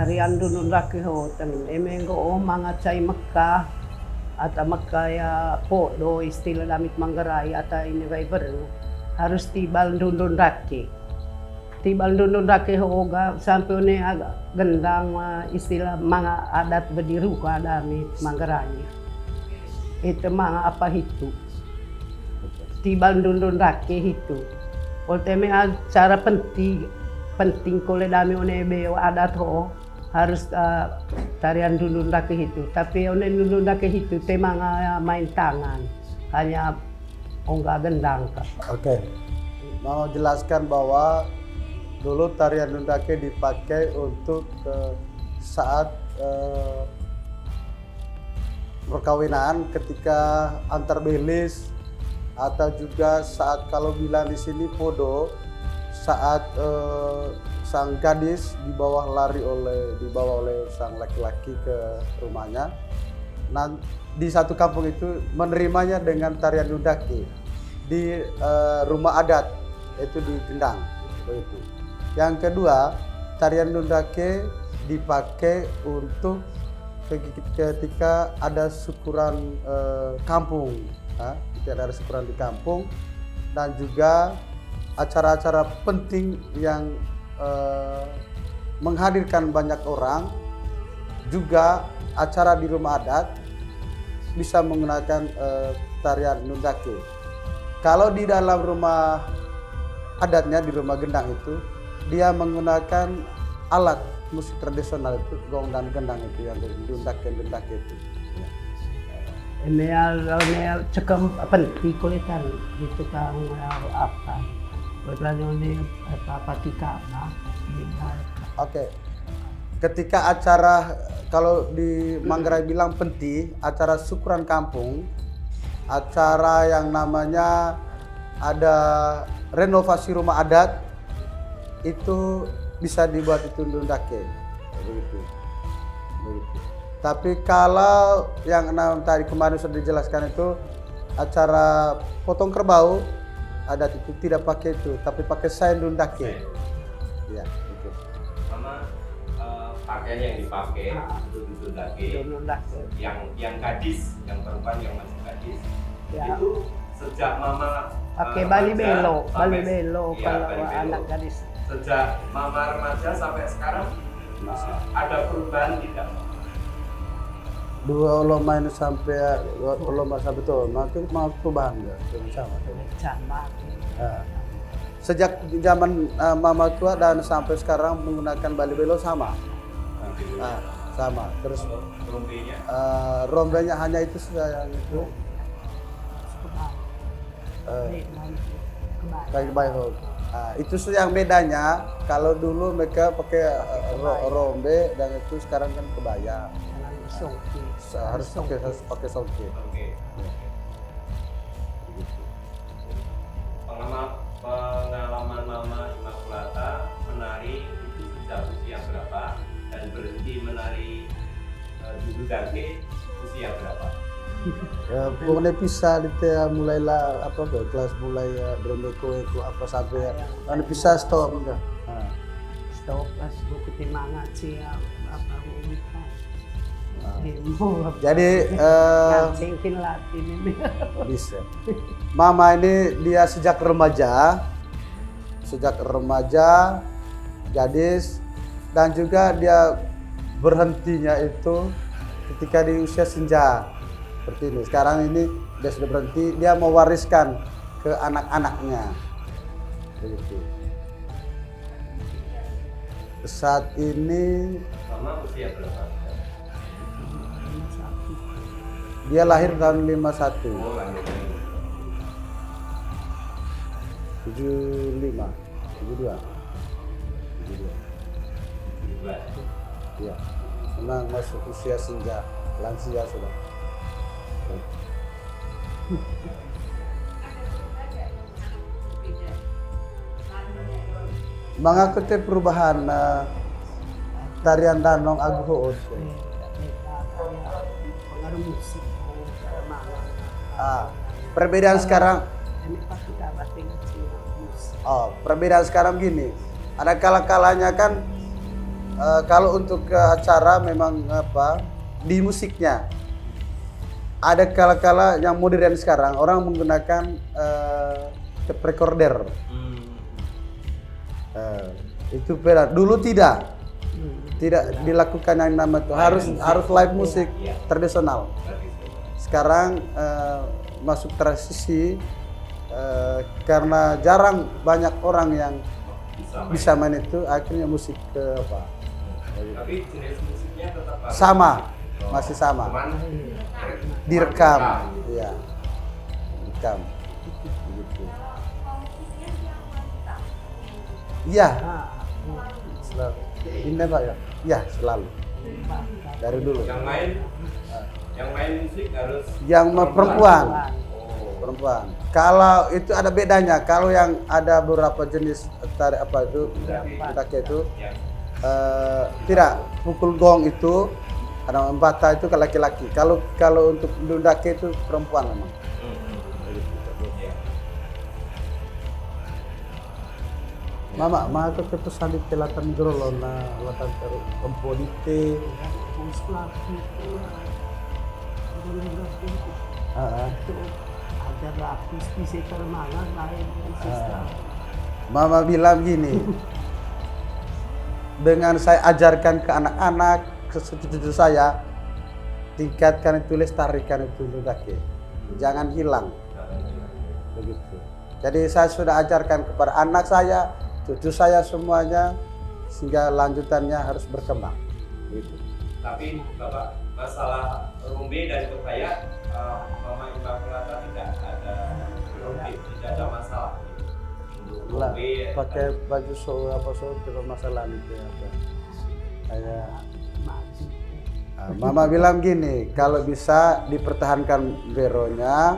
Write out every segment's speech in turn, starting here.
Harian dulu laki hotan. Emenggo mga chay Mekah atau Mekah ya podo istilah damit Manggarai atau ini Viber harus tibal dundun laki. Tibal dundun laki hoga sampai ini agak gendang istilah mga adat bediruka damit Manggarai. Itu mga apa itu? Tibal dundun laki itu. Olteme cara penting kole dami one beo adat ho harus tarian dundun laki itu. Tapi one dundun laki itu tema main tangan hanya onggak gendang. Oke. Mau jelaskan bahwa dulu tarian dundun laki dipakai untuk saat perkawinan ketika antar belis atau juga saat kalau bilang di sini podo saat sang gadis dibawa oleh sang laki-laki ke rumahnya. Nah, di satu kampung itu menerimanya dengan tarian dundaki di rumah adat itu di Gendang begitu. Yang kedua, tarian dundaki dipakai untuk ketika ada syukuran kampung, ketika ada syukuran di kampung dan juga acara-acara penting yang menghadirkan banyak orang, juga acara di rumah adat bisa menggunakan tarian dundaki. Kalau di dalam rumah adatnya di rumah Gendang itu dia menggunakan alat musik tradisional itu gong dan gendang itu yang dundaki itu. Ini cekam penting kulitan gitu kan apa? Berlalu ini apa tika nah. Oke. Ketika acara kalau di Manggarai bilang penti, acara syukuran kampung, acara yang namanya ada renovasi rumah adat itu bisa dibuat itu dundaki begitu. Tapi kalau yang tadi kemarin sudah dijelaskan itu acara potong kerbau adat itu tidak pakai itu, tapi pakai sain dundaki. Ya, itu. Sama pakaian yang dipakai untuk dundaki. Yang gadis, yang perempuan yang masih gadis ya. Itu sejak mama pakai bali belo iya, kalau bali belo. anak gadis. Sejak mama remaja sampai sekarang ada perubahan tidak? Dua ulama ini sampai tuh, makin mau perubahan enggak? Sama. Nah, sejak zaman mama tua dan sampai sekarang menggunakan bali belo sama. Nah, sama. Terus Rombenya? Rombenya hanya itu saja yang itu. Kayak bayho. Nah, itu yang bedanya. Kalau dulu mereka pakai rombe dan itu sekarang kan kebaya. Harus pakai songke. Oke. Pengalaman Mama Immaculata menari itu sejak usia berapa dan berhenti menari dundaki usia berapa? Ya, pokoknya bisa mulailah apa tuh kelas mulai dromeko itu apa sampai anu bisa stop enggak. Stop pas buku timangat sih apa kita. Jadi mungkin latih ini. bisa. Mama ini dia sejak remaja, gadis, dan juga dia berhentinya itu ketika di usia senja. Seperti ini. Sekarang ini dia sudah berhenti, dia mewariskan ke anak-anaknya. Begitu. Saat ini Mama usia berapa? dia lahir tahun 51. Oh, lahir. 75, 72. 72. Iya. Senang masuk usia senja, lansia sudah. Mengikuti perubahan tarian danong aguho. Pengaruh musik. Perbedaan sekarang. Perbedaan sekarang gini. Ada kala-kalanya kan Kalau untuk ke acara memang apa di musiknya ada kala-kala yang modern sekarang orang menggunakan tape recorder. Itu beda. Dulu tidak dilakukan yang nama itu harus live musik tradisional. Sekarang masuk transisi karena jarang banyak orang yang bisa main itu, akhirnya musik ke apa? Tapi jenis musiknya tetap Sama, masih sama. Cuman Direkam, iya. Direkam. Begitu. Iya. Selalu. Ini Pak ya? Iya, selalu. Dari dulu. yang main musik harus Yang perempuan. Oh. Perempuan. Kalau itu ada bedanya. Kalau yang ada beberapa jenis tarik apa itu, nundake itu Ya. tidak pukul gong itu ada bata itu ke laki-laki. Kalau untuk nundake itu perempuan memang. Ya. Mama, maka itu sandi telatan jero na latan terus komponite. Ada rapis bisa termangan lain sistem. Mama bilang gini, dengan saya ajarkan ke anak-anak, ke cucu-cucu saya, tingkatkan itu, lestarikan itu nundake, jangan hilang. Begitu. Jadi saya sudah ajarkan kepada anak saya, cucu saya semuanya, sehingga lanjutannya harus berkembang. Gitu. Tapi Bapak, masalah rumbe dan kebaya, Mama Immaculata tidak ada rumbe, tidak ada masalah. Untuk Lah, rumbe, pakai baju tidak masalah itu apa. Kayak Mama bilang gini, kalau bisa dipertahankan veronya,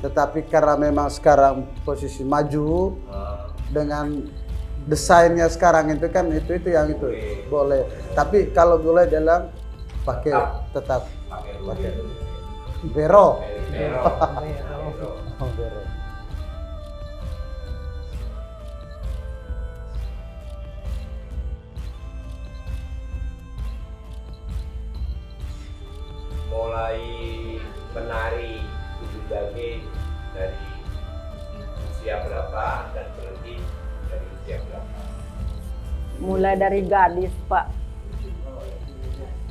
tetapi karena memang sekarang posisi maju dengan desainnya sekarang itu kan itu yang itu boleh. Tapi kalau boleh dalam pakai tetap pakai vero. Vero. Oh, vero. Mulai menari Dudundake dari usia berapa dan berhenti dari usia berapa? Mulai dari gadis, Pak.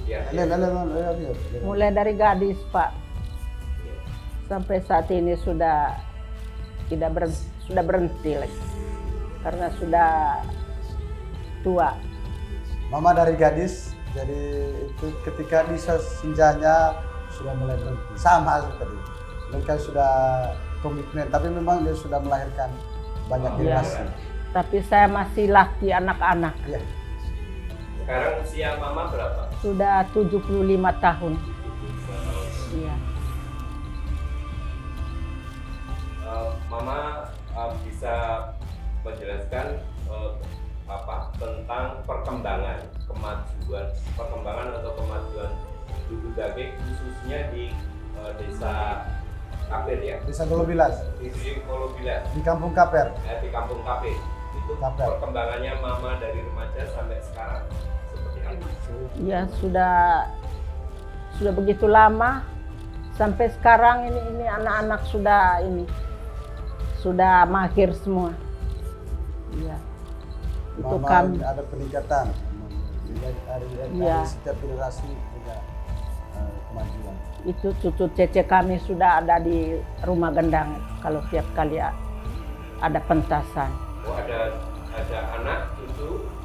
Ya, Mulai dari gadis, Pak. Sampai saat ini sudah sudah berhenti lagi. Karena sudah tua. Mama dari gadis, jadi itu ketika di senjanya sudah mulai berhenti. Sama tadi, mereka sudah komitmen, tapi memang dia sudah melahirkan banyak generasi. Tapi saya masih laki anak-anak. Iya. sekarang usia Mama berapa? Sudah 75 tahun. Iya. Mama bisa menjelaskan tentang perkembangan atau kemajuan Dudundake khususnya di desa Kapir ya? Desa Golobilas, Di Golobilas, di Kampung Kaper. di Kampung Kapir. Itu Kapir. perkembangannya Mama dari remaja sampai sekarang seperti apa? Ya sudah begitu lama sampai sekarang ini anak-anak sudah mahir semua. Iya. Itu Mama kami. ada peningkatan. Dari Iya. setiap generasi punya kemajuan. Itu cucu cece kami sudah ada di rumah gendang kalau tiap kali ada pentasan. Oh, ada anak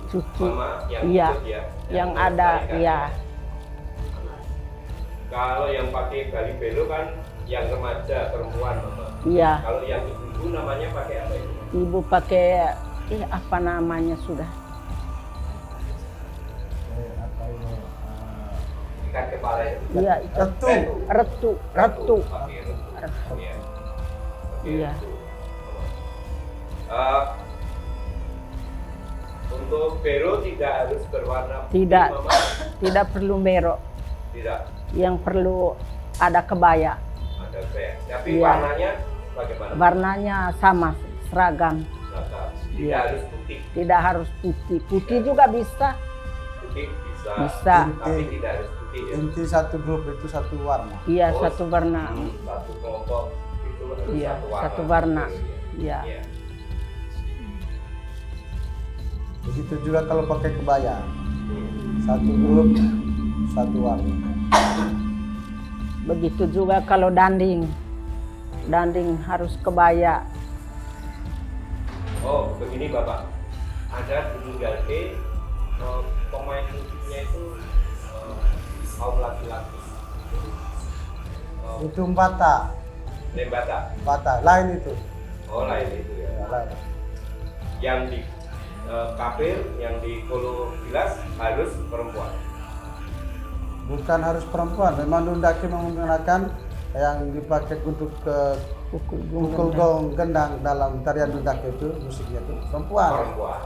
cucu Mama yang iya, ikut ya? yang ada, melestarikan iya. ya? Kalau yang pakai bali belo kan yang remaja perempuan Mama. Iya. Kalau yang ibu namanya pakai apa itu? Ibu pakai apa namanya sudah. Ikat kepala itu. Iya, retu. Pakai retu. Iya. Iya. Untuk bero tidak harus berwarna putih, Tidak. Mama? Tidak perlu merok. Tidak. Yang perlu ada kebaya. Ada kayak. Tapi Iya. warnanya bagaimana? Warnanya sama, seragam. Tidak Iya. harus putih. Tidak harus putih. Putih juga bisa. motif bisa, Bisa. tapi tidak harus putih ya. Inti satu grup itu satu warna. Iya, Oh, satu warna. Satu kelompok itu harus Iya, satu warna. satu warna. Iya. Iya. Begitu juga kalau pakai kebaya. Satu grup, satu warna. Begitu juga kalau danding. Danding harus kebaya. Oh, begini Bapak. Ada di Nunggake pemain musiknya itu kaum laki-laki. Itu Mbata, Lembata. lain itu. Oh, lain itu ya. Ya, lain. Yang di kafir, yang di Kolo Gilas harus perempuan. Bukan harus perempuan, memang Nundaki menggunakan yang dipakai untuk pukul gong gendang dalam tarian Nundaki itu musiknya itu perempuan. Perempuan.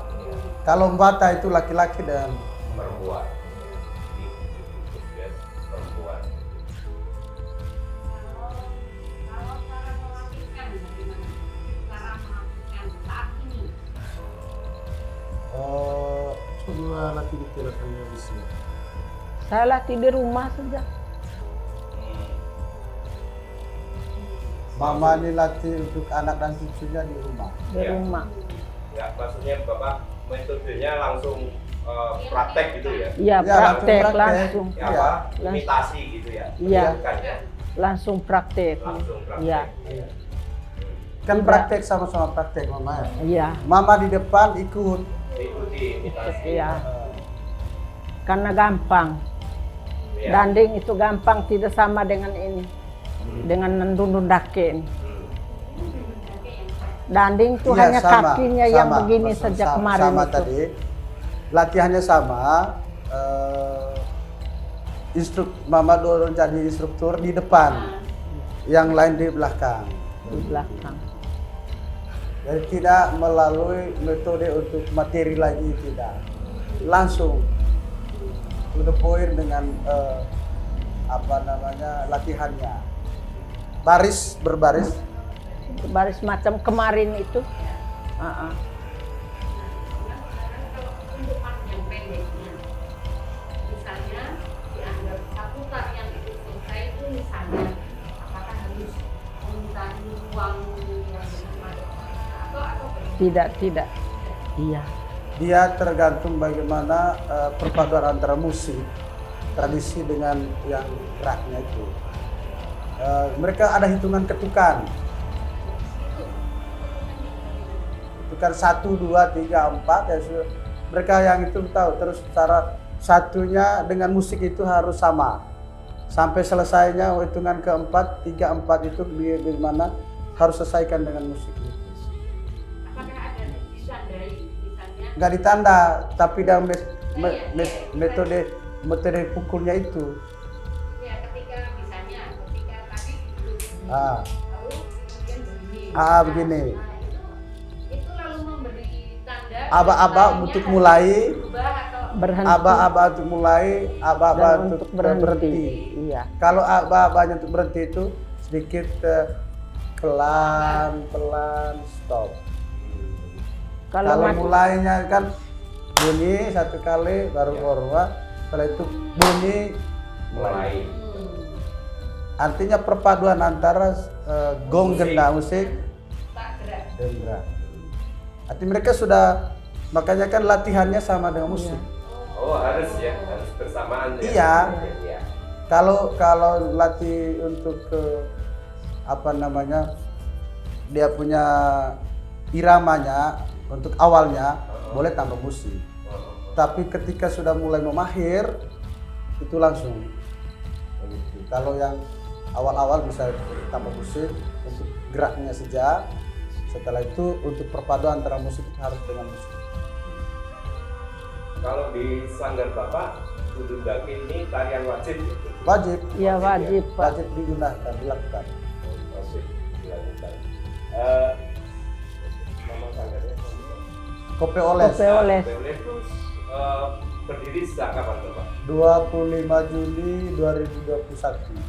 Kalau Mbata itu laki-laki dan Perempuan. Ya, perempuan. coba latih detailkannya di sini. Saya latih di rumah saja. Mama ini latih untuk anak dan cucunya di rumah. Di Ya. rumah. Ya, maksudnya Bapak metodenya langsung praktek gitu ya? Iya, Ya, praktek langsung praktek. langsung. Ya, Iya. apa? Imitasi gitu ya? Iya. Bukan ya? Langsung praktek. Langsung praktek. Iya. Kan Tidak. praktek sama-sama praktek Mama ya. Iya. Mama di depan ikut. Ikuti imitasi. Iya. Karena gampang. Ya. Danding itu gampang, tidak sama dengan ini. Dengan Nundake ini. Danding itu Iya, hanya sama, kakinya yang sama. begini Maksud sejak sama, kemarin sama itu. tadi. Latihannya sama. Mama dorong jadi instruktur di depan, yang lain di belakang. Di belakang. Jadi tidak melalui metode untuk materi lagi, tidak. Langsung to the point dengan latihannya. Baris berbaris. Baris macam kemarin itu. Untuk panjang pendeknya, misalnya dianggap satu tarian itu selesai itu misalnya apakah harus mencari ruang yang benar atau Tidak. Iya. Dia tergantung bagaimana perpaduan antara musik tradisi dengan yang geraknya itu. Mereka ada hitungan ketukan. Ketukan 1, 2, 3, 4 ya. Mereka yang itu tahu. Terus cara satunya dengan musik itu harus sama. Sampai selesainya hitungan keempat, 3, 4 itu bagaimana harus selesaikan dengan musik itu. apakah ada ditandai misalnya Nggak ditanda, tapi dalam metode pukulnya itu. ya ketika tadi dulu lalu kemudian begini. Begini. Itu lalu memberi tanda Aba-aba misalnya untuk harus mulai, berubah atau Berhenti. aba-aba untuk mulai, aba-aba Dan untuk untuk berhenti. berhenti. Iya. Kalau aba-abanya untuk berhenti itu sedikit pelan-pelan stop. Kalau mulainya kan bunyi satu kali baru korwa, setelah itu bunyi mulai. Artinya perpaduan antara gong gendang musik tak gerak. dan drum. Artinya mereka sudah, makanya kan latihannya sama dengan musik. Oh, harus ya, harus bersamaan ya. Iya. Ya. Kalau latih untuk dia punya iramanya untuk awalnya boleh tambah musik. Tapi ketika sudah mulai memahir itu langsung. Begitu. Kalau yang awal-awal bisa tambah musik untuk geraknya saja. Setelah itu untuk perpaduan antara musik harus dengan musik. Kalau di Sanggar Bapak, Nundake ini tarian wajib ya? Wajib. Iya, wajib, Pak. Wajib digunakan, dilakukan. Wajib dilakukan. Nama sanggarnya? Kope Oles. Kope Oles. Terus berdiri sejak kapan Bapak? 25 Juli 2021.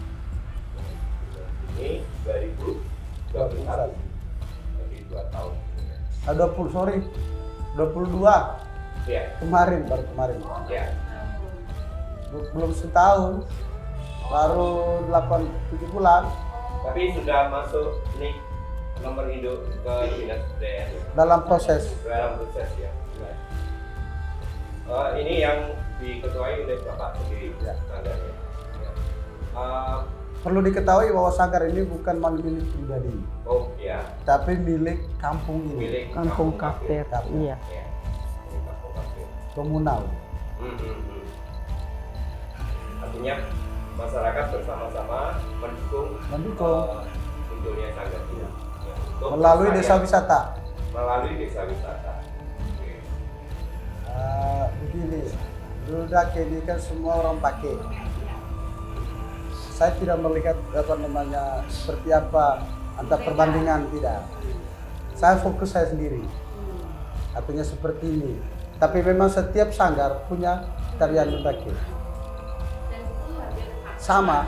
Ini 2021. Jadi 2 tahun. 22 Ya, kemarin, baru kemarin. ya. belum setahun, baru 8-7 bulan. Tapi sudah masuk nih nomor induk ke dinas kebudayaan Dalam proses. ya. Ini yang diketuai oleh Bapak sendiri Ya. sanggarnya. Ya. Perlu diketahui bahwa sanggar ini bukan milik pribadi, Oh ya, tapi milik kampung ini, milik Kampung Kafir. Kampung. Iya. Ya, milik kampung kafir. komunal. Hmm. Artinya masyarakat bersama-sama mendukung munculnya sanggar ini. Ya, untuk Melalui desa pelestarian- wisata. Melalui desa wisata. Oke. Begini, Lundak ini kan semua orang pakai. Saya tidak melihat seperti apa antar perbandingan, tidak. Saya fokus saya sendiri. Artinya seperti ini. Tapi memang setiap sanggar punya tarian Lundak. Dan itu hampir Sama.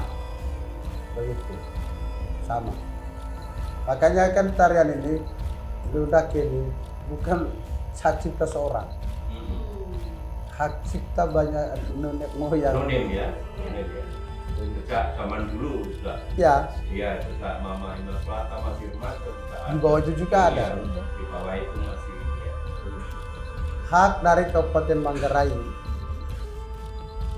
Begitu. Sama. Makanya kan tarian ini Lundak ini bukan hak cipta seorang. Hak cipta banyak nenek moyang. Nonim ya. Sejak zaman dulu sudah. Ya, Iya, sejak Mama Imas Plata masih remaja sudah di bawah itu juga ada. Iya, di bawah itu masih ya. Hak dari Kabupaten Manggarai.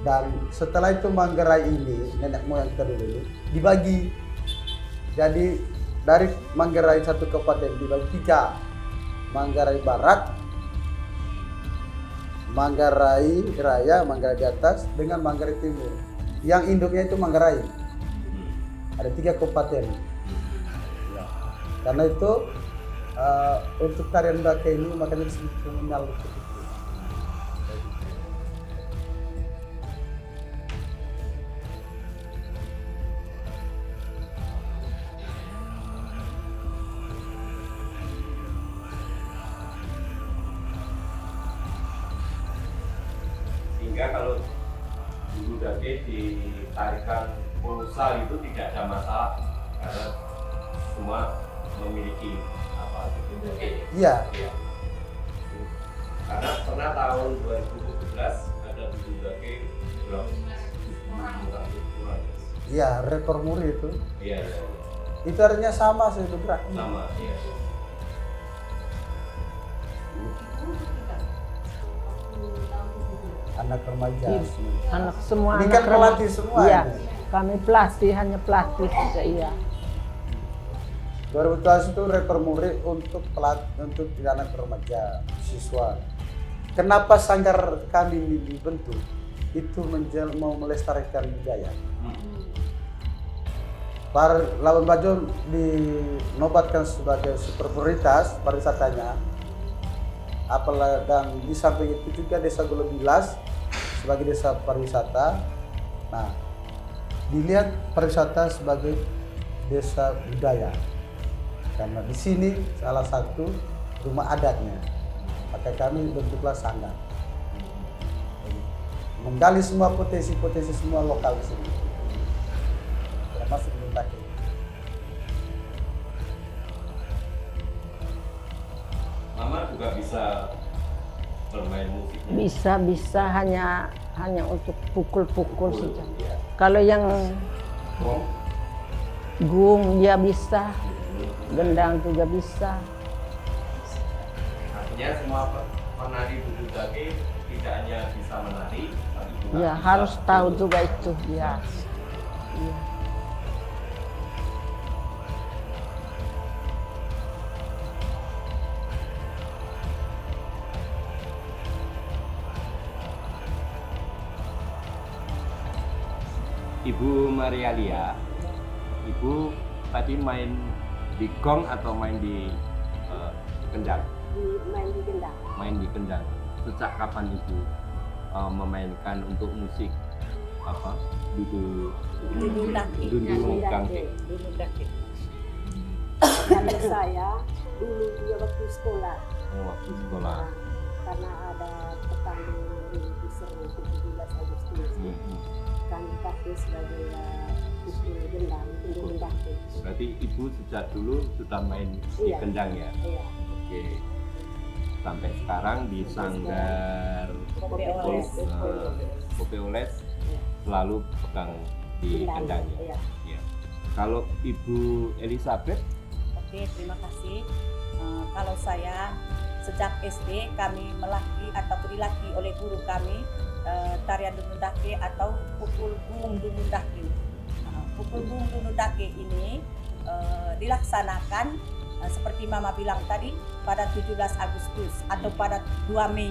Dan setelah itu Manggarai ini, nenek moyang kita dulu ini, dibagi. Jadi dari Manggarai satu kabupaten dibagi 3. Manggarai Barat, Manggarai Raya, Manggarai di atas, dengan Manggarai Timur. Yang induknya itu Manggarai. Ada 3 kabupaten. Ya. Karena itu untuk tarian Baka ini makanya disebut komunal. Sehingga kalau dulu dake ditarikan pulsa itu tidak ada masalah karena semua memiliki apa gitu. Iya. Iya. Karena pernah tahun 2017 ada dulu dake berapa? Kurang. Iya, rekor muri itu. Iya, iya. Itu artinya sama sih bergerak. Sama, iya. Anak remaja. Iya. Anak semua Ini anak kan remaja. pelatih semua Iya. ini. Kami pelatih, hanya pelatih saja, iya. 2012 itu rekor muri untuk untuk anak remaja, siswa. Kenapa sanggar kami ini dibentuk? Itu mau melestarikan budaya. Labuan Bajo dinobatkan sebagai super prioritas pariwisatanya. Apalagi dan di samping itu juga Desa Golobilas sebagai desa pariwisata. Nah, dilihat pariwisata sebagai desa budaya. Karena di sini salah satu rumah adatnya. Maka kami bentuklah sanggar. Menggali semua potensi-potensi semua lokal di sini. Termasuk Lundak. Mama juga bisa bermain musik. Bisa hanya untuk pukul-pukul saja. Iya. Kalau yang Oh, gung dia bisa, gendang juga bisa. artinya semua penari dulu dake tidak hanya bisa menari, tapi juga Ya bisa harus tahu duduk. juga itu. Ya. Iya. Ibu Maria Lia, Ibu tadi main di gong atau main di kendang? Main di gendang. Main di kendang. Sejak kapan Ibu memainkan untuk musik apa? Dudu Kangke. Karena saya dulu juga waktu sekolah, Oh, waktu sekolah. karena ada pertandingan di Seru 17 Agustus, Hmm. kami pakai sebagai pukul gendang, pintu gendang. Berarti Ibu sejak dulu sudah main di Iya. kendang ya? Iya. Oke. Sampai sekarang di Sanggar Kopi Oles. Kopi Oles selalu pegang di Gendang, kendangnya. iya. Ya. Kalau Ibu Elizabeth, Oke, terima kasih. Kalau saya sejak SD kami melatih atau dilatih oleh guru kami tarian Dunundake atau pukul bung Dunundake. Pukul bung Dunundake ini dilaksanakan seperti Mama bilang tadi pada 17 Agustus atau pada 2 Mei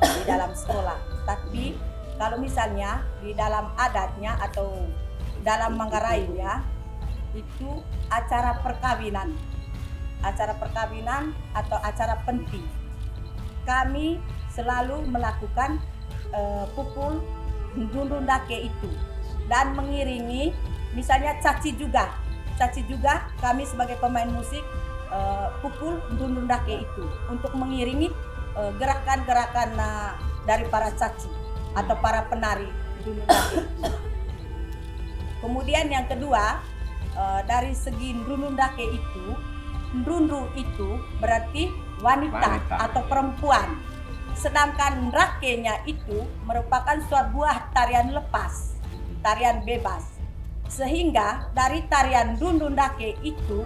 di dalam sekolah. Tapi kalau misalnya di dalam adatnya atau dalam Manggarainya itu acara perkawinan atau acara penting. Kami selalu melakukan pukul Dunundake itu dan mengiringi misalnya caci juga kami sebagai pemain musik pukul Dunundake itu untuk mengiringi gerakan-gerakan dari para caci atau para penari Dunundake. Kemudian yang kedua, dari segi Dunundake itu, Ndrundu itu berarti wanita atau perempuan. Sedangkan Ndake-nya itu merupakan sebuah tarian lepas, tarian bebas. Sehingga dari tarian Dunundake itu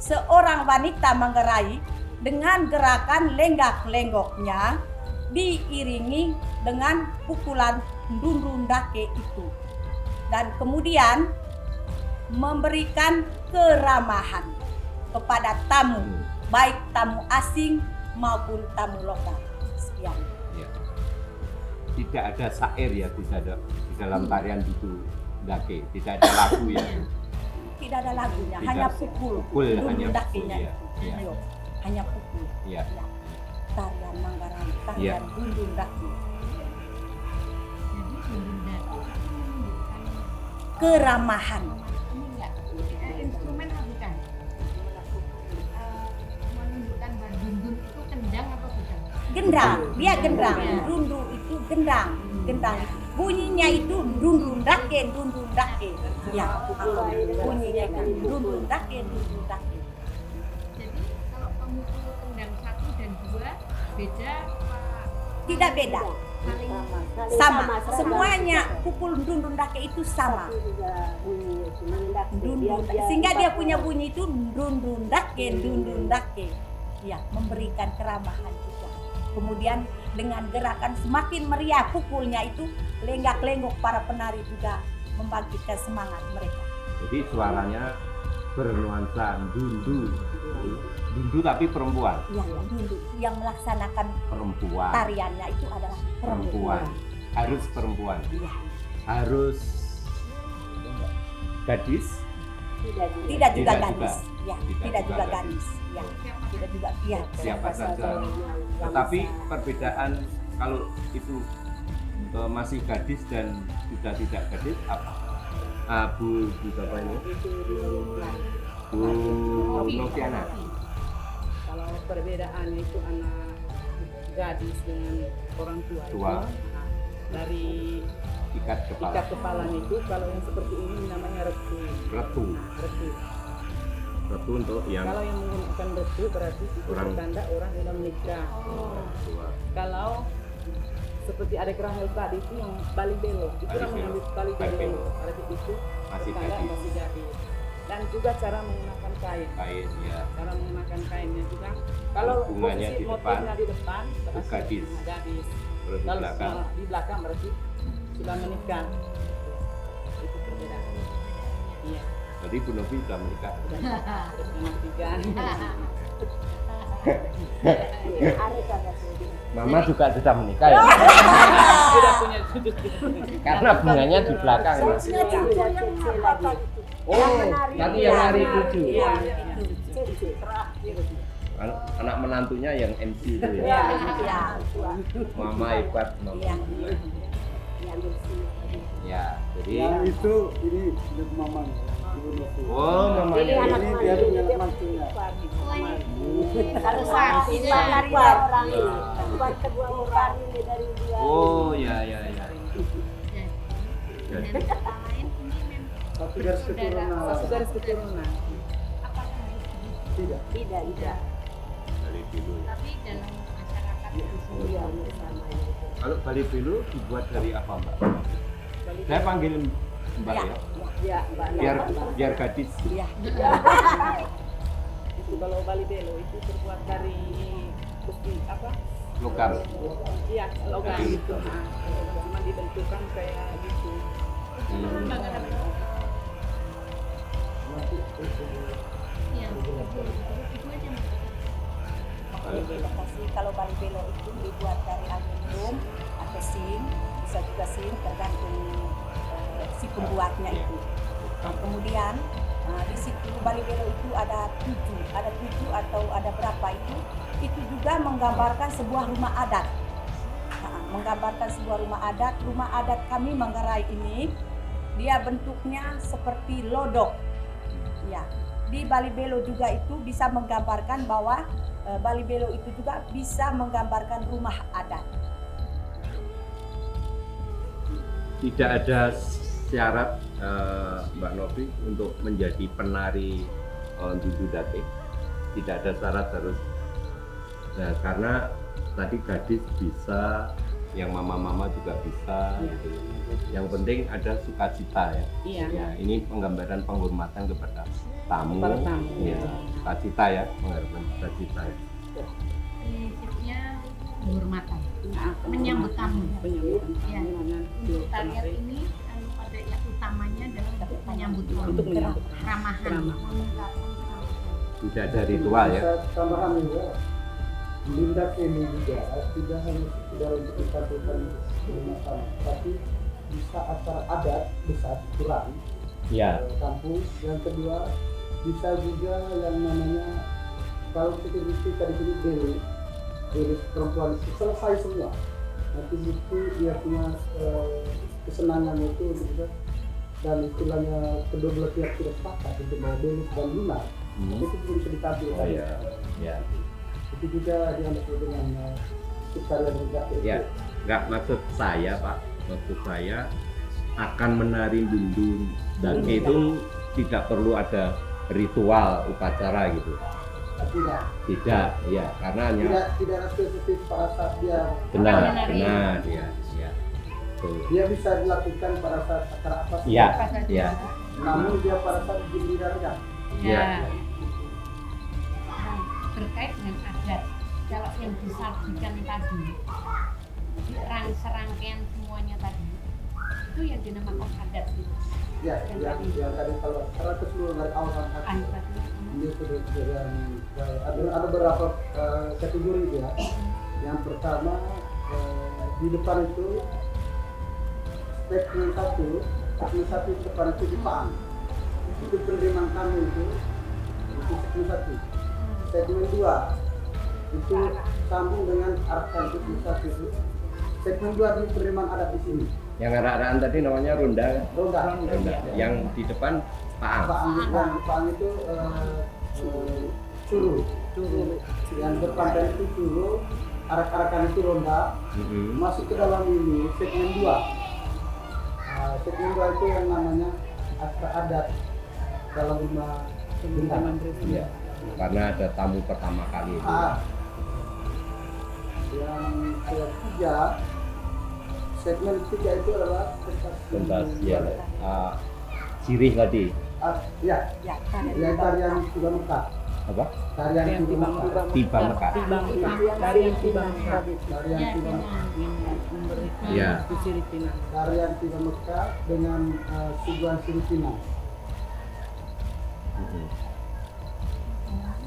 seorang wanita Manggarai dengan gerakan lenggak-lenggoknya diiringi dengan pukulan Dunundake itu. Dan kemudian memberikan keramahan kepada tamu, baik tamu asing maupun tamu lokal. Sekian. ya. Tidak ada syair ya di dalam tarian Dunundake, tidak ada lagu ya. Tidak ada lagunya, Tidak. hanya pukul. Pukul, hanya Dunundake-nya pukul, ya. itu. Ya. Ayo, hanya pukul. Ya. Ya. Tarian Manggarai, Ya. tarian Dunundake. Keramahan. Instrumen apa bukan? Menunjukkan bahwa dundun itu kendang atau bukan? Gendang, dia gendang. Dundu itu gendang. Bunyinya itu Dunundake. Ya, bunyinya itu Dunundake. Jadi kalau pemukul kendang 1 dan 2 beda apa? Tidak beda, Saling sama. Semuanya pukul Dunundake itu sama. Sehingga dia punya bunyi itu Dunundake. Ya, memberikan keramahan juga. Kemudian dengan gerakan semakin meriah pukulnya itu, lenggak-lenggok para penari juga membangkitkan semangat mereka. Jadi suaranya bernuansa dundu tapi perempuan. Ya, dulu yang melaksanakan Perempuan. tariannya itu adalah perempuan. Harus perempuan. Iya. Harus gadis. Tidak juga Tidak gadis. juga. Ya, Tidak tidak juga juga gadis. gadis. Ya, tidak juga. Ya, Siapa saja. Tetapi perbedaan kalau itu masih gadis dan sudah tidak gadis apa? Bu siapa ini? Bu Noviana. Kalau perbedaannya itu anak gadis dengan orang tua. Tua. Nah, dari Ikat kepala. ikat kepala itu kalau yang seperti ini namanya retu. Retu. Nah, retu. Retu untuk yang Kalau yang menggunakan retu berarti itu Orang- pertanda orang sudah menikah. tua. Kalau seperti adik Rahel tadi itu yang balik belok, itu Balik namanya belok. balik Balik belok. belok. Berarti itu Masih pertanda gadis. masih gadis. Dan juga cara menggunakan kain. Kain ya. Cara menggunakan kainnya juga. Kalau Bunganya posisi di depan, motifnya di depan, berarti gadis. gadis. Terus di Kalau belakang di belakang berarti sudah menikah. Itu perbedaan. Iya. jadi Bu Novi sudah menikah. Terus memastikan. Mama juga sudah menikah ya. Sudah punya cucu. Karena bunganya di belakang. Ya. Oh, nanti yang nari cucu. Iya. Anak menantunya yang MC itu ya. Ya. Mama hebat, mama. Ya. Ya, jadi Yang itu ini untuk mamang. oh mamanya Ini dia punya mantunya. Kalau sama Ipan dari orang ini, buat kedua orang ini dari dia. oh ya ya ya. dan kata lain ini memang Satu garis keturunan. Satu garis keturunan. apakah harus begitu? Tidak. Tidak. Bali Bilu. Tapi dalam masyarakat Iya, sama ini. Kalau Bali Bilu dibuat dari apa, Mbak? Saya panggil Mbak Ya. ya. Ya, Mbak. Biar gadis. Iya. Itu kalau Bali Belo itu terbuat dari besi apa? Logam. Iya, logam gitu. Nah, cuma dibentukkan kayak gitu. Iya, itu aja. Bali Belo kasih. Kalau Bali Belo itu dibuat dari aluminium atau zinc, bisa juga zinc tergantung si pembuatnya itu. Nah, kemudian di situ Bali Belo itu ada tujuh atau ada berapa itu juga menggambarkan sebuah rumah adat. Menggambarkan sebuah rumah adat. Rumah adat kami Manggarai ini dia bentuknya seperti lodok. Ya, di Bali Belo juga itu bisa menggambarkan bahwa Bali Belo itu juga bisa menggambarkan rumah adat. Tidak ada syarat Mbak Novi untuk menjadi penari Ndundundake. Tidak ada syarat harus. Nah, karena tadi gadis bisa, yang mama-mama juga bisa. Gitu. Yang penting ada sukacita ya. Iya. Ya, ini penggambaran penghormatan kepada tamu. Kepada tamu. Ya, sukacita ya, penghargaan sukacita ya. Prinsipnya penghormatan, menyambut tamu. Ya. Untuk tarian ini pada yang utamanya adalah untuk menyambut tamu. Untuk menyambut Ramahan. Mengucapkan Tidak ada ritual ya. Bisa tambahan juga, Ndundake ini juga tidak hanya sekedar untuk disatukan rumah tamu, tapi bisa acara adat besar kurang Ya. kampus. Yang kedua bisa juga yang namanya kalau kita di sini dari perempuan itu selesai semua. Nanti itu dia punya kesenangan itu gitu, dan istilahnya kedua belah pihak sudah sepakat untuk mau Delis dan Luna. Itu juga bisa ditampilkan. Oh ya. Ya. Itu juga dianggap dengan tarian Ndundake. Ya, nggak maksud saya Pak. Maksud saya akan menari Ndundundake itu tidak perlu ada ritual upacara gitu. Tidak, Tidak, ya, karena hanya tidak ada spesifik pada saat dia benar ya. Tuh. dia bisa dilakukan pada saat acara apa saja. Ya, ya, Namun dia pada saat gilirannya. ya. Nah, terkait dengan adat, kalau yang disajikan tadi, serangkaian semuanya tadi, itu yang dinamakan adat gitu. Ya, yang tadi kalau secara keseluruhan dari awal sampai akhir. Adat. Ini sudah ada beberapa kategori ya. Yang pertama di depan itu segmen satu di depan itu Jepang. Itu penerimaan kami itu segmen satu. Segmen 2 itu sambung dengan arahkan itu satu itu. Segmen 2 di penerimaan adat di sini. Yang arah-arahan tadi namanya ronda kan? Ronda. Yang di depan paang. Paang itu curu. Yang depan itu curu, arak-arakan itu ronda. Masuk ke dalam ini segmen 2. Segmen 2 itu yang namanya acara adat dalam rumah bintang. Ya. Karena ada tamu pertama kali itu. Yang ketiga, segmen 3 itu adalah Pentas ya. Sirih tadi. Ya, Ya, yang tarian Tiba Mekah. Apa? Tarian Tiba Mekah. Tiba Mekar. Dari yang Tibang Tarian Tiba Mekah. Ya. di Filipina. Tarian Tiba Mekah dengan suguhan Filipina.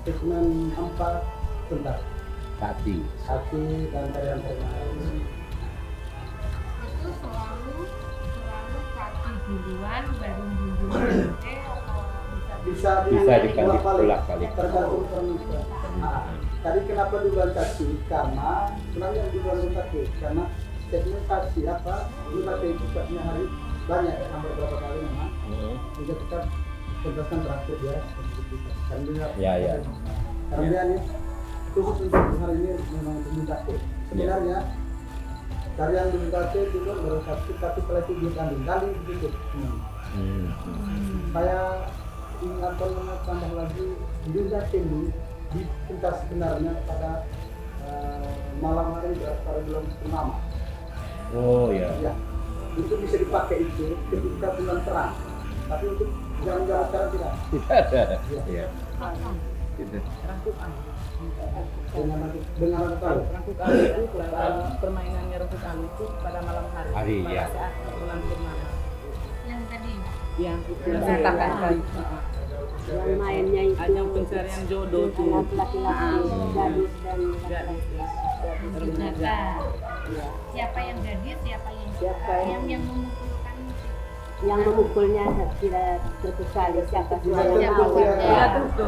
Segmen 4 tentang Kati. hati dan tarian lain. Itu selalu kaki duluan, baru Ndundundake atau bisa Bisa Bisa bolak-balik. tergantung permintaan. Tadi kenapa duluan kaki? Karena sebenarnya duluan kaki karena segmentasi apa Ndundundake itu setiapnya hari banyak ya, hampir berapa kali memang. Juga kita penjelasan terakhir ya. Karena Ya. Karena dia nih khusus untuk hari ini memang Ndundundake. Sebenarnya tarian Ndundundake juga baru satu, tapi setelah itu dia kali begitu. Saya ingin tambah lagi Ndundundake ini di pentas sebenarnya pada malam hari pada bulan purnama. Oh ya. Ya, itu bisa dipakai itu ketika bulan terang. Tapi untuk jalan-jalan sekarang tidak. Tidak ada. Ya. Gitu. Dengan tahu. Rangkuk Ali itu permainannya rangkuk Ali itu pada malam hari. Hari, pada ya. saat bulan purnama. Yang tadi Yang saya katakan tadi. Yang mainnya itu Ajang pencarian jodoh tuh. anak laki-laki, gadis dan Gadis. Sudaka. Siapa yang gadis, siapa yang yang memukulkan yang memukulnya tidak terkecuali siapa Tidak yang tentu mau. ya. Tidak tentu.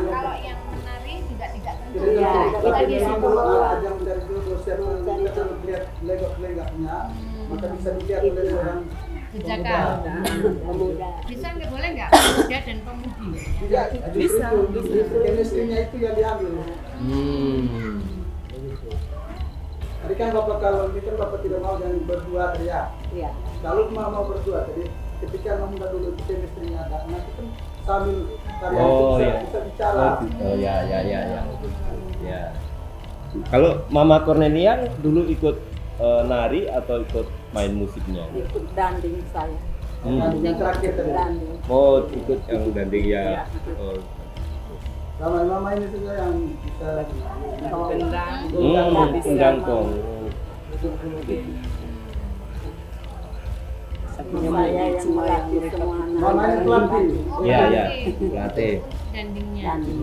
kalau yang menari juga tidak tentu. Iya, Kita kita di situ. Ajang mencari jodoh siapa yang kita lihat legok-legoknya, maka bisa dilihat oleh orang Sudaka. Pemuda. Bisa nggak boleh nggak pemuda dan pemudi? tidak Bisa. chemistry-nya itu yang diambil. Tadi kan bapak kalau ini kan bapak tidak mau yang berdua ya. Iya. Kalau mau berdua, jadi ketika memang dulu itu chemistry-nya ada, nanti kan sambil tarian Oh, bisa, iya. bisa bicara. Oh, gitu. Ya. Ya. Kalau Mama Cornelia dulu ikut nari atau ikut main musiknya? Ikut danding saya. Yang terakhir tadi. Danding. Oh, ikut yang danding ya. Oh. Sama mama ini juga yang bisa Kendang. Kendang kong. Saya yang melatih semua anak. mama ini pelatih. Ya, pelatih. Dandingnya. Danding.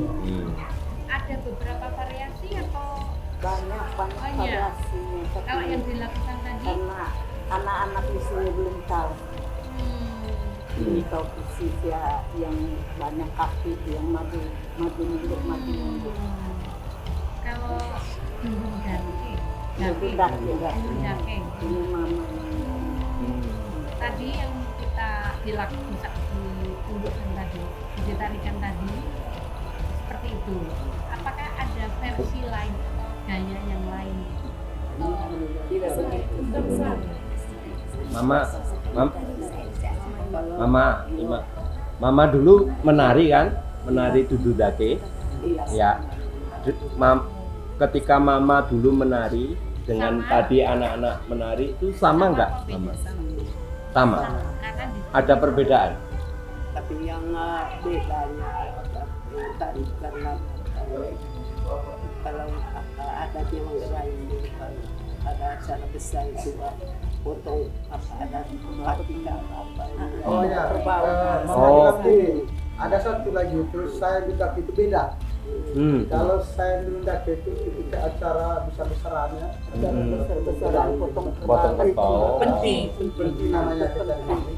Ada beberapa variasi atau Banyak Banyak. variasinya. Tapi kalau yang dilakukan tadi? karena anak-anak di sini belum tahu. Ini tahu persis ya yang banyak kaki yang maju mundur. Kalau dundung dake, Dundung dake. dundung dake. Ini mama. Tadi yang kita bisa ditunjukkan tadi, ditarikan tadi, seperti itu. Apakah ada versi lain atau gaya yang lain? Tidak begitu. Mama dulu menari kan, menari dududake. Ya. Ketika Mama dulu menari dengan Sama. tadi anak-anak menari itu sama nggak, Mama? Sama. Karena di Ada perbedaan. Tapi yang bedanya tadi karena kalau adatnya Manggarai ini ada acara besar juga potong ada ketika apa. Oh ya, Oh. mama ini ada satu lagi itu saya minta itu beda. Kalau saya minta itu ketika acara besar-besarannya ada Besar-besaran potong Potong kerbau. penting namanya kita ini.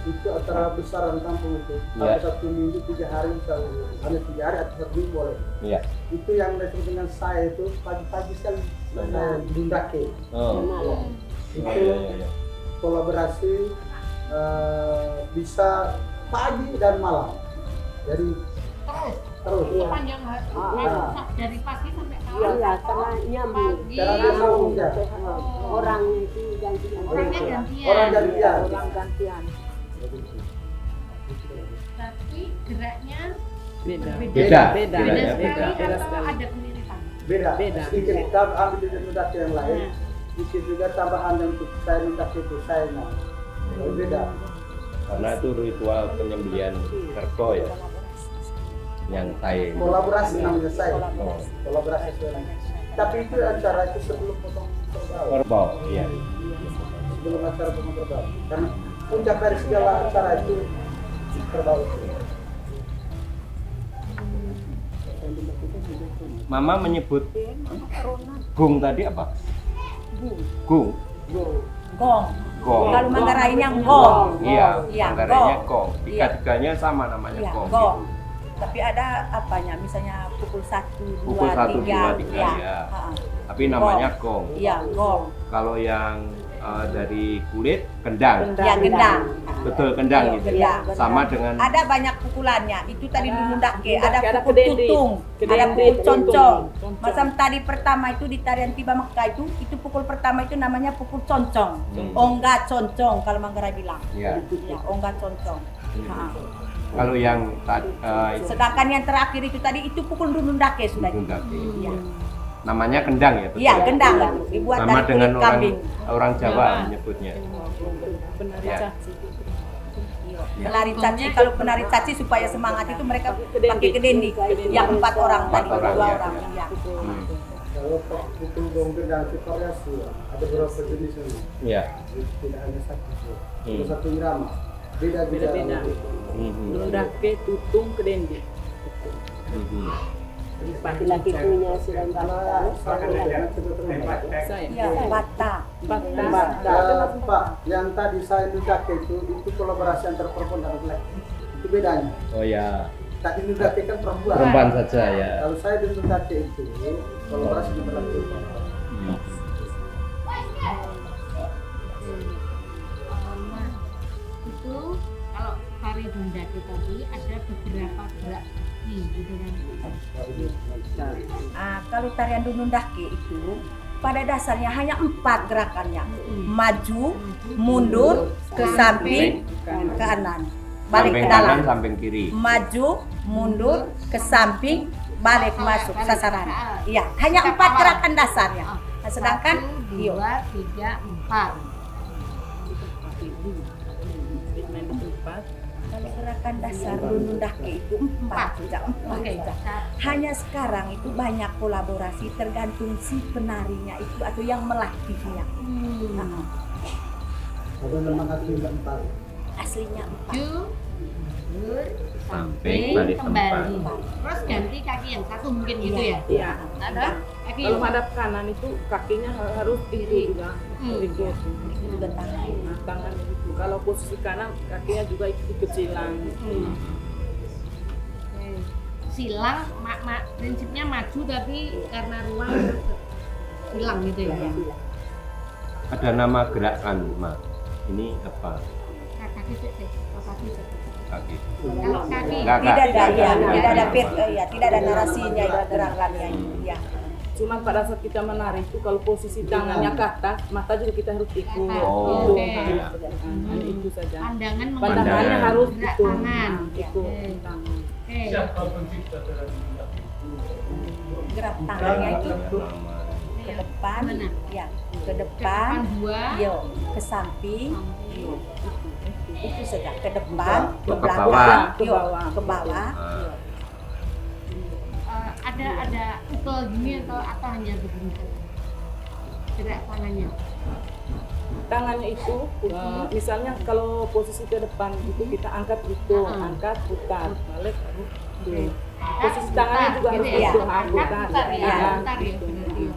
Itu acara besaran kampung itu Ya. satu minggu 3 hari misalnya hanya 3 hari atau 1 minggu boleh. Iya. Itu yang disebut dengan saya itu pagi-pagi sekali saya dundake. Oh. Itu Iya. kolaborasi bisa pagi dan malam. Jadi terus ya. sepanjang hari, dari pagi sampai Iya, malam. sama nyambung. Pagi. Cara dia sambung ya. Orangnya itu gantian. Orangnya gantian. Orang gantian. Orang gantian. Tapi geraknya Beda. Beda. Beda. beda Beda. sekali Beda atau sekali. ada kemiripan? Beda. Beda. Sedikit kita ambil dari mendaki yang lain. Di situ juga tambahan yang untuk saya minta itu saya nah. Beda. Karena itu ritual penyembelihan kerbau ya. Yang saya. Kolaborasi namanya saya. Oh. Kolaborasi saya. Tapi itu acara itu sebelum potong kerbau. Kerbau, iya. Sebelum acara potong kerbau. Karena puncak dari segala acara itu kerbau itu. Mama menyebut gung tadi apa? Gung. Gong. Gong. Kalau Manggarainya gong. Iya, Iya, anggarannya gong. gong. Iya. Tiga-tiganya sama namanya Iya, gong. gong. Tapi ada apanya? Misalnya pukul 1, 2, Pukul 1, 2, 3. 3, Iya. ya. Ha-ha. Tapi namanya gong. Iya, gong. Kalau yang dari kulit kendang. Ya, gendang. Betul, kendang Iya, gitu. gendang. Sama dengan Ada banyak pukulannya. Itu tadi dulu ndake. Ada Ada pukul kedending. tutung, ada Kedending, pukul concong. concong. Macam tadi pertama itu di tarian Tiba Mekah itu pukul pertama itu namanya pukul concong. Ongga concong kalau Manggarai bilang. ya. Ya, ongga concong. Ha. Kalau yang tadi Sedangkan yang terakhir itu tadi itu pukul dulu ndake sudah. Dundake. Iya. Namanya kendang ya? Betul? Iya, kendang itu dibuat Sama dari dengan kulit kambing. orang Jawa menyebutnya. Penari Ya. caci. Penari caci, kalau penari caci supaya semangat itu mereka pakai kedendi. Yang 4 orang tadi, 2 orang, ya. orang. Ya. Kalau pukul gong kendang itu variasi ya. Ada beberapa jenis ini. Iya. Tidak hanya satu. Hmm. Itu satu irama. Beda-beda. Nundake, tutung, kedendi. Laki-laki punya sedang Saya. Ya, bata. Pak, yang tadi saya nundake itu kolaborasi antar perempuan dan laki. Itu bedanya. Oh ya, Tadi nundake kan perempuan. perempuan saja ya. Kalau saya di nundake itu kolaborasi dengan laki. Hmm. Nah, itu kalau tari dundake tadi ada beberapa gerak nih gitu kan. Kalau tarian Dunundake itu pada dasarnya hanya 4 gerakannya. Maju, mundur, ke samping, ke kanan, balik Samping ke kanan, dalam. samping kiri. Maju, mundur, ke samping, balik masuk sasaran. Iya, hanya 4 gerakan dasarnya. Nah, sedangkan 1, yuk, 2, 3, 4. kalau gerakan dasar Dunundake itu 4 saja, 4 Oke. saja. Hanya sekarang itu banyak kolaborasi tergantung si penarinya itu atau yang melatihnya. Nah, Ada nama asli empat. aslinya 4. Maju, mundur, Samping, samping, balik kembali. tempat. Terus ganti kaki yang satu mungkin gitu ya? Iya. Ada kaki Kalau yang madep kanan itu kakinya harus itu juga ikut. Juga tangan. Nah, tangan itu. Kalau posisi kanan kakinya juga ikut kecilan. Oke. Silang, prinsipnya maju tapi karena ruang silang gitu ya? Ada nama gerakan, Mak. Ini apa? Kaki cek, kaki cek. Kaki. Kalau kaki, Enggak, Tidak ada, Kak. ya, tidak ada tidak ada narasinya itu gerakannya itu. Ya. Cuma pada saat kita menari itu kalau posisi tangannya ke atas, mata juga kita harus ikut. Oh, Itu. iya. Hanya itu saja. pandangan Pandangannya Pandangan. harus gerak itu. tangan. Ikut Oke. tangan. Oke. Gerak tangannya itu Nama. ke depan, Mana? ya, ke Ke depan, depan 2, yo, ke samping, yo, itu saja, ke depan, ke Ke belakang, bawah. Ke yo, bawah. ke bawah, Ah. yo. ada pukul gini atau hanya begini saja? Gerak tangannya. Tangannya itu, misalnya kalau posisi ke depan itu kita angkat gitu, angkat putar, balik baru gitu. Posisi tangannya juga harus gitu ya? gitu, Angkat, putar, putar ya, ya, putar ya, gitu. benar ya.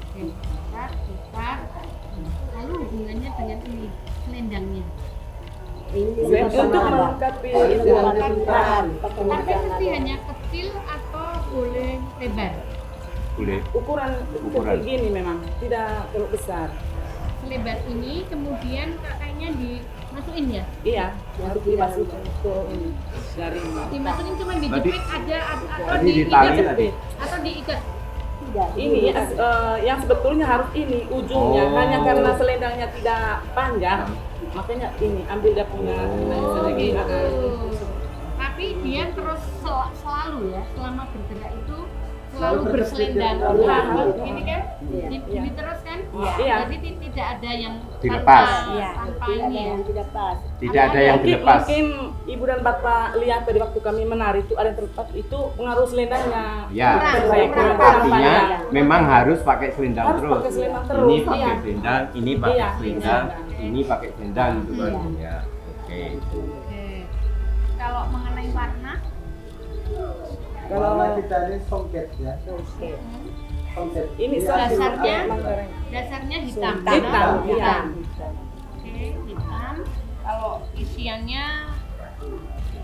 Oke, putar, putar. Lalu hubungannya dengan ini, selendangnya. Untuk melengkapi itu. Tapi mesti hanya kecil atau boleh lebar? Boleh. Ukuran Ukuran. gini memang, tidak terlalu besar. Selebar ini, kemudian kakaknya dimasukin ya? Iya, harus dimasukin ke ini jaring. Dimasukin cuma Tadi- dijepit aja atau Tadi ditarik diikat? tadi. Atau diikat? Ini yang sebetulnya harus ini ujungnya, Oh. hanya karena selendangnya tidak panjang, makanya ini ambil dia punya Gitu. Tapi dia terus selalu ya, selama bergerak itu selalu berselendang. Ini kan, ini terus kan? Iya. Jadi tidak ada yang Dilepas. tanpa ini ya. Tidak ada yang dilepas. Mungkin ibu dan bapak lihat tadi waktu kami menari itu ada yang terlepas, itu pengaruh selendangnya. Ya, Kurang artinya memang harus pakai selendang Harus terus. pakai selendang terus, Ini pakai iya. selendang, ini pakai Iya, selendang, iya. ini pakai selendang gitu kan. Ya, oke. Oke. Kalau mengenai warna, Kalau kita ini songket ya. Songket. Ini dasarnya hitam. Hitam, Benar? iya. Oke, hitam. Kalau isiannya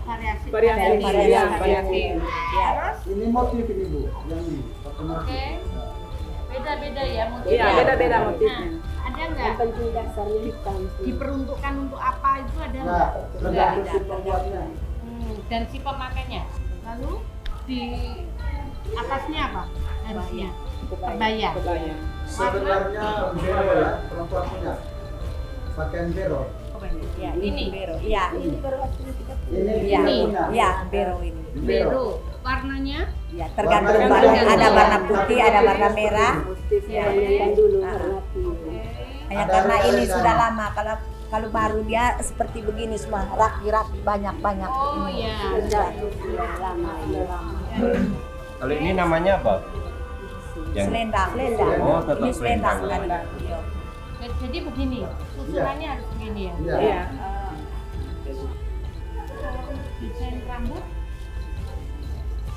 variasi. Variasi, iya, variasi. Terus, Ini motif ini Bu, yang ini. oke. Beda-beda ya motifnya. Iya, beda-beda Nah, motifnya. ada nggak Penting dasarnya hitam. diperuntukkan untuk apa itu ada Nah, nggak? tergantung si pembuatnya. Dan si pemakainya. Lalu di atasnya apa harusnya? Kebaya. Kebaya. Sebenarnya bero ya, perempuan punya. Pakaian bero. Ya, Ini. bero. Iya, Ini iya, kita iya, punya. iya, bero ini. Bero. Warnanya Ya, tergantung warna. Ada warna putih, ada warna merah. Ya, dulu Hanya karena ini sudah lama. Kalau baru dia seperti begini semua rapi-rapi banyak-banyak. Oh ini. iya. lama. Kalau ini namanya apa? Selendang. Oh, tetap Ini selendang selendang. kan. Iya. Jadi begini, susunannya harus begini ya. Iya. Desain rambut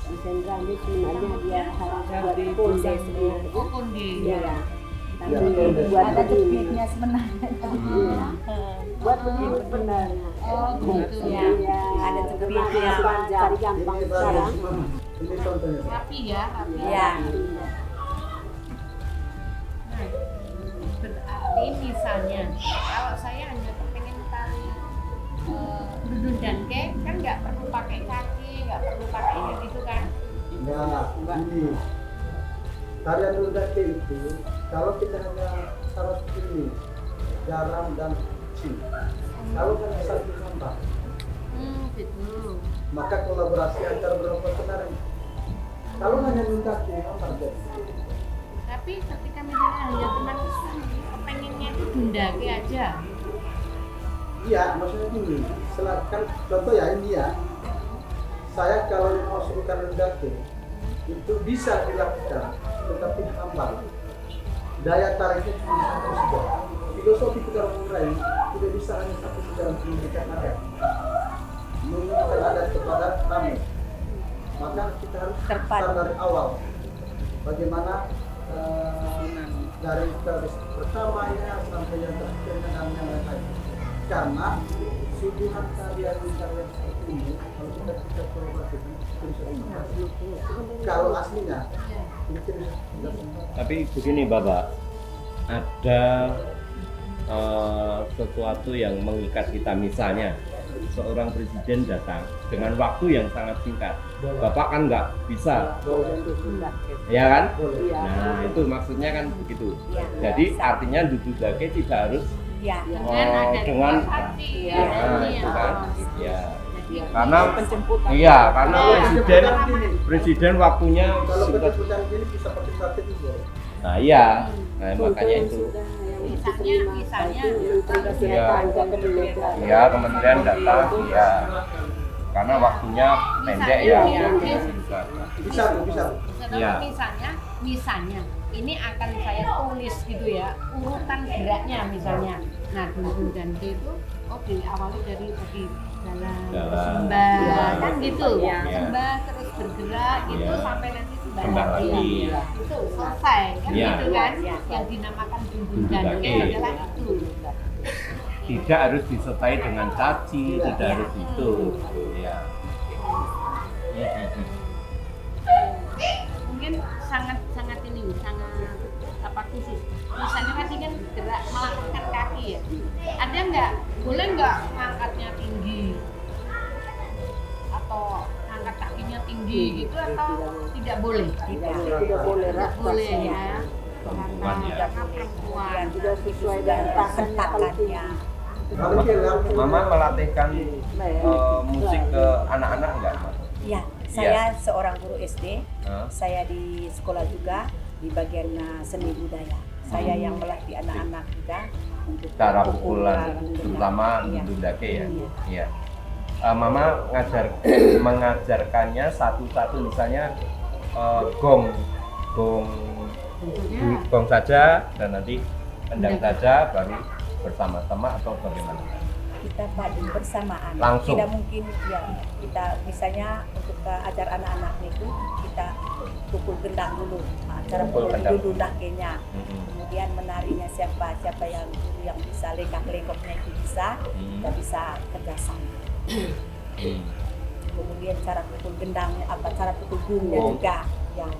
Desain rambut sebenarnya dia harus buat konde sebenarnya. oh konde. Iya. Tapi Iya. buat Ada begini. jepitnya sebenarnya. Buat begini sebenarnya. Oh gitu ya. Iya. Ada Termasuk jepitnya. cari gampang sekarang. Ini contohnya. Rapi ya, rapi. Ya. Nah, berarti misalnya kalau saya hanya pengen tari dudun danke kan nggak perlu pakai kaki, nggak perlu pakai kayak gitu kan? Nah, ini tarian Nundake itu kalau kita hanya syarat ini garam dan cin. Kalau hanya satu sampah, Gitu. maka kolaborasi antara beberapa penari. Kalau hanya Nundake, apa Tapi ketika misalnya hanya teman kepengennya itu dundake aja. Iya, maksudnya gini. Kan contoh ya ini ya. Saya kalau memasukkan Nundake itu bisa dilakukan, tetapi hambar. Daya tariknya cuma satu saja. Filosofi kita mulai tidak bisa hanya satu dalam pendidikan adat. Menunjukkan adat kepada kami. Maka kita harus start dari awal. Bagaimana dari pertamanya sampai yang terakhirnya dan yang lain-lain. Karena suguhan tarian seperti ini kalau kita kolaborasi kalau aslinya mungkin Tapi begini Bapak, ada sesuatu yang mengikat kita, misalnya seorang presiden datang dengan waktu yang sangat singkat, Bapak kan nggak bisa, ya kan? Nah itu maksudnya kan begitu. Jadi artinya Dududake tidak harus Ya. dengan hati. ya, itu kan, ya. Karena Penjemputan. iya, karena presiden waktunya kalau singkat. penjemputan gini bisa pakai sate juga. Nah iya, nah, makanya itu. Misalnya Iya, kementerian datang, iya. Karena waktunya pendek ya. Bisa. Iya. misalnya ini akan saya tulis gitu ya, urutan geraknya misalnya. Nah, dundun danke itu diawali dari tadi dalam sembah kan gitu. Iya. Sembah terus bergerak gitu Iya. sampai nanti sembah Sembah lagi. lagi. Itu selesai kan Iya. gitu kan. Yang dinamakan dundun danke adalah itu. Tidak harus disertai dengan caci, tidak harus itu. Ya. Mungkin sangat apa khusus. Misalnya tadi kan gerak melangkahkan kaki ya. Ada nggak? Boleh nggak ngangkatnya tinggi? Atau angkat kakinya tinggi gitu atau tidak boleh? Tidak boleh Tidak boleh ya. Perempuan ya. Karena perempuan. Sudah sesuai dengan tangan kalau Hentakannya. Mama melatihkan musik ke anak-anak enggak? Ya, saya seorang guru SD. Hah? Saya di sekolah juga di bagian seni budaya. Saya yang melatih anak-anak juga untuk Cara pukulan, terutama Iya. Dundake ya. Iya. Iya. Mama mengajarkannya satu-satu, misalnya gong saja dan nanti kendang saja, baru bersama-sama atau bagaimana? kita padu bersamaan. Langsung. Tidak mungkin ya kita misalnya untuk ajar anak-anak itu kita pukul gendang dulu, cara Pukul pukul gendang. dulu dakenya. Mm-mm. Kemudian menarinya siapa yang dulu yang bisa lengkap-lengkapnya itu bisa, kita bisa kerjasama. Kemudian cara pukul gendangnya cara pukul gungnya juga yang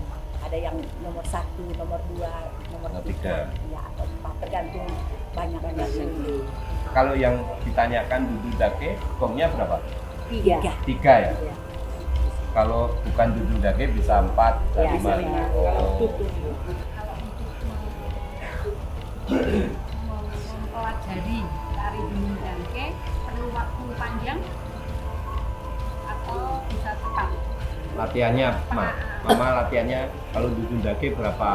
ada yang nomor 1, nomor 2, nomor 3, ya atau 4 tergantung banyak. Kalau yang ditanyakan Dududake, gongnya berapa? 3. 3 ya? Kalau bukan Dududake bisa 4 dan 5. Mempelajari tari dundun danke perlu waktu panjang atau bisa cepat? Latihannya Mama latihannya kalau dudun dake berapa?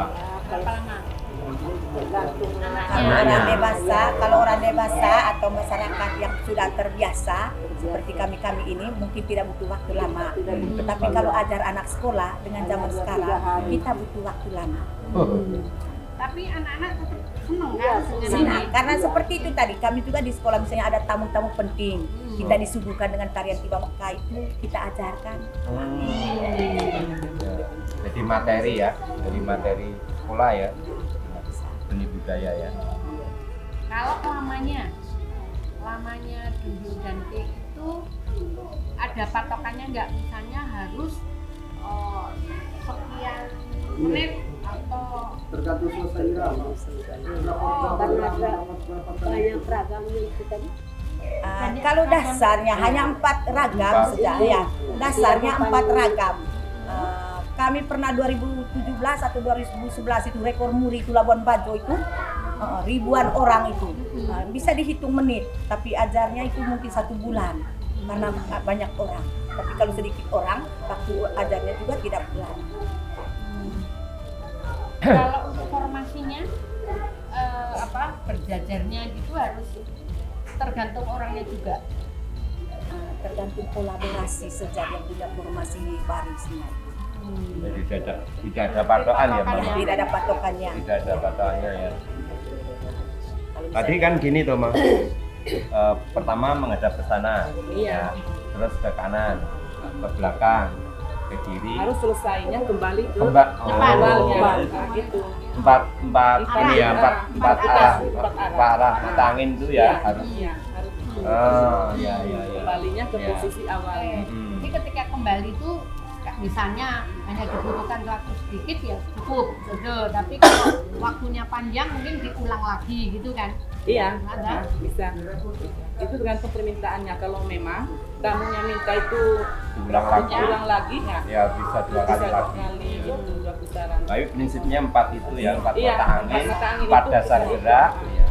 Berapa lama? Orang dewasa, kalau orang dewasa atau masyarakat yang sudah terbiasa seperti kami ini mungkin tidak butuh waktu lama. Tetapi kalau ajar anak sekolah dengan zaman sekarang kita butuh waktu lama. Tapi anak-anak tetap senang kan dengan Senang, ini? karena seperti itu tadi kami juga di sekolah misalnya ada tamu-tamu penting, kita disuguhkan dengan tarian Tiba Mekah itu kita ajarkan. Jadi materi ya, dari materi sekolah ya, seni budaya ya. Kalau lamanya duduk dan kek itu ada patokannya nggak? Misalnya harus sekian menit atau Tergantung selesai irama. Kalau dasarnya hanya 4 ragam saja ya, dasarnya 4 ragam. Kami pernah 2017 atau 2011 itu rekor muri itu Labuan Bajo itu ribuan orang itu. Bisa dihitung menit, tapi ajarnya itu mungkin 1 bulan karena banyak orang. Tapi kalau sedikit orang, waktu ajarnya juga tidak bulan. kalau untuk formasinya berjajarnya itu harus tergantung orangnya juga. Tergantung kolaborasi saja yang punya formasi barisnya. Jadi tidak ada patokan ya, Mama? Tidak ada patokannya. Tidak ada patokannya ya. Kalau Tadi kan gini tuh, Mang. Pertama menghadap ke sana, Iya. terus ke kanan, ke belakang, ke kiri. Harus selesainya kembali ke Depan. awalnya. Oh. Nah, gitu. Empat ini ya, empat Empat arah, empat arah. empat arah mata angin itu ya harus. Iya, harus Ya. kembalinya ke Ya. posisi awal. Jadi ketika kembali itu misalnya hanya dibutuhkan waktu sedikit ya cukup, tapi kalau waktunya panjang mungkin diulang lagi gitu kan? Iya, Ada? bisa. Itu tergantung permintaannya. Kalau memang tamunya minta itu Diulang lagi. ulang lagi, ya Ya bisa 2 bisa kali 2 lagi. kali gitu, 2 putaran. Tapi prinsipnya 4 itu ya, 4 Iya, mata angin, empat mata angin 4 itu dasar bisa. gerak, ya.